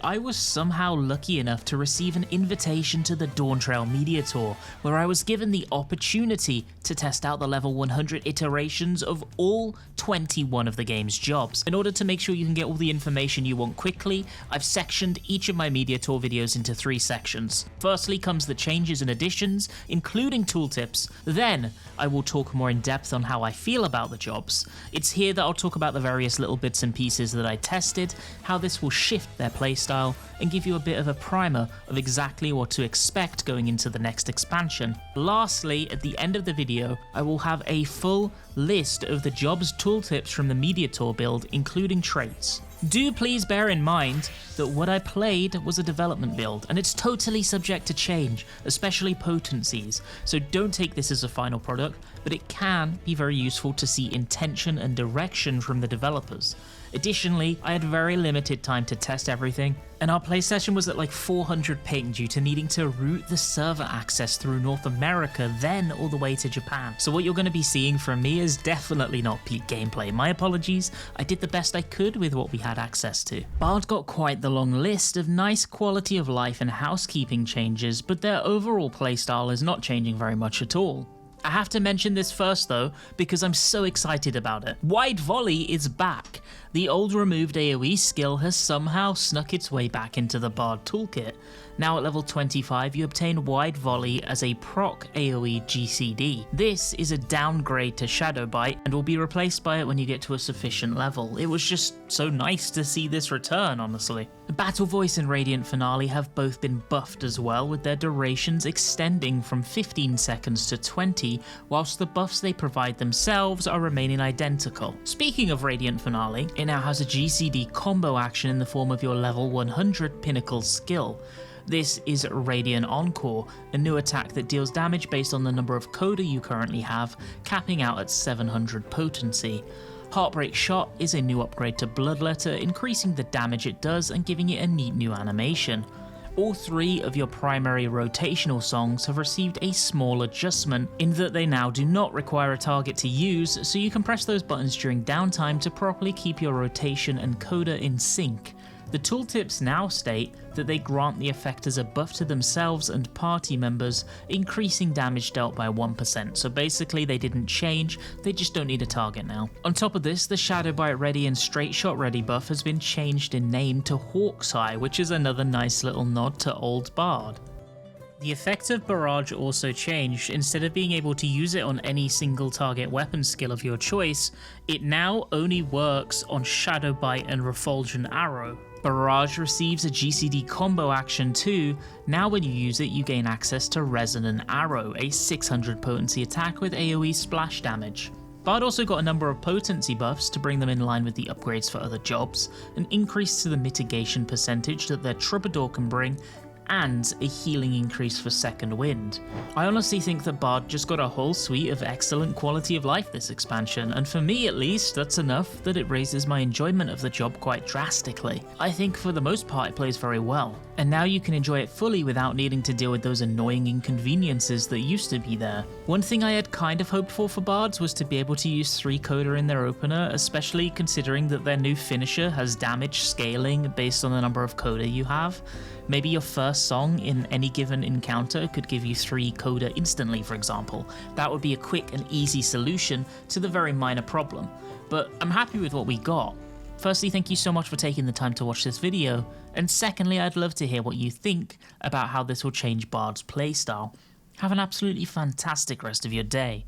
I was somehow lucky enough to receive an invitation to the Dawntrail Media Tour, where I was given the opportunity to test out the level 100 iterations of all 21 of the game's jobs. In order to make sure you can get all the information you want quickly, I've sectioned each of my Media Tour videos into 3 sections. Firstly comes the changes and additions, including tooltips. Then I will talk more in depth on how I feel about the jobs. It's here that I'll talk about the various little bits and pieces that I tested, how this will shift their playstyle, and give you a bit of a primer of exactly what to expect going into the next expansion. Lastly, at the end of the video, I will have a full list of the jobs tooltips from the Media Tour build, including traits. Do please bear in mind that what I played was a development build, and it's totally subject to change, especially potencies, so don't take this as a final product, but it can be very useful to see intention and direction from the developers. Additionally, I had very limited time to test everything, and our play session was at like 400 ping due to needing to route the server access through North America, then all the way to Japan. So what you're going to be seeing from me is definitely not peak gameplay. My apologies, I did the best I could with what we had access to. Bard got quite the long list of nice quality of life and housekeeping changes, but their overall playstyle is not changing very much at all. I have to mention this first though, because I'm so excited about it. Wide Volley is back. The old removed AoE skill has somehow snuck its way back into the Bard toolkit. Now at level 25 you obtain Wide Volley as a proc AoE GCD. This is a downgrade to Shadow Bite and will be replaced by it when you get to a sufficient level. It was just so nice to see this return, honestly. Battle Voice and Radiant Finale have both been buffed as well, with their durations extending from 15 seconds to 20, whilst the buffs they provide themselves are remaining identical. Speaking of Radiant Finale, it now has a GCD combo action in the form of your level 100 Pinnacle skill. This is Radiant Encore, a new attack that deals damage based on the number of coda you currently have, capping out at 700 potency. Heartbreak Shot is a new upgrade to Bloodletter, increasing the damage it does and giving it a neat new animation. All 3 of your primary rotational songs have received a small adjustment in that they now do not require a target to use, so you can press those buttons during downtime to properly keep your rotation and coda in sync. The tooltips now state that they grant the effect as a buff to themselves and party members, increasing damage dealt by 1%, so basically they didn't change, they just don't need a target now. On top of this, the Shadow Bite Ready and Straight Shot Ready buff has been changed in name to Hawk's Eye, which is another nice little nod to old Bard. The effect of Barrage also changed. Instead of being able to use it on any single target weapon skill of your choice, it now only works on Shadow Bite and Refulgent Arrow. Barrage receives a GCD combo action too. Now when you use it, you gain access to Resonant Arrow, a 600 potency attack with AoE splash damage. Bard also got a number of potency buffs to bring them in line with the upgrades for other jobs, an increase to the mitigation percentage that their Troubadour can bring, and a healing increase for Second Wind. I honestly think that Bard just got a whole suite of excellent quality of life this expansion, and for me at least, that's enough that it raises my enjoyment of the job quite drastically. I think for the most part it plays very well, and now you can enjoy it fully without needing to deal with those annoying inconveniences that used to be there. One thing I had kind of hoped for Bards was to be able to use 3 coda in their opener, especially considering that their new finisher has damage scaling based on the number of coda you have. Maybe your first song in any given encounter could give you 3 coda instantly, for example. That would be a quick and easy solution to the very minor problem, but I'm happy with what we got. Firstly, thank you so much for taking the time to watch this video, and secondly, I'd love to hear what you think about how this will change Bard's playstyle. Have an absolutely fantastic rest of your day.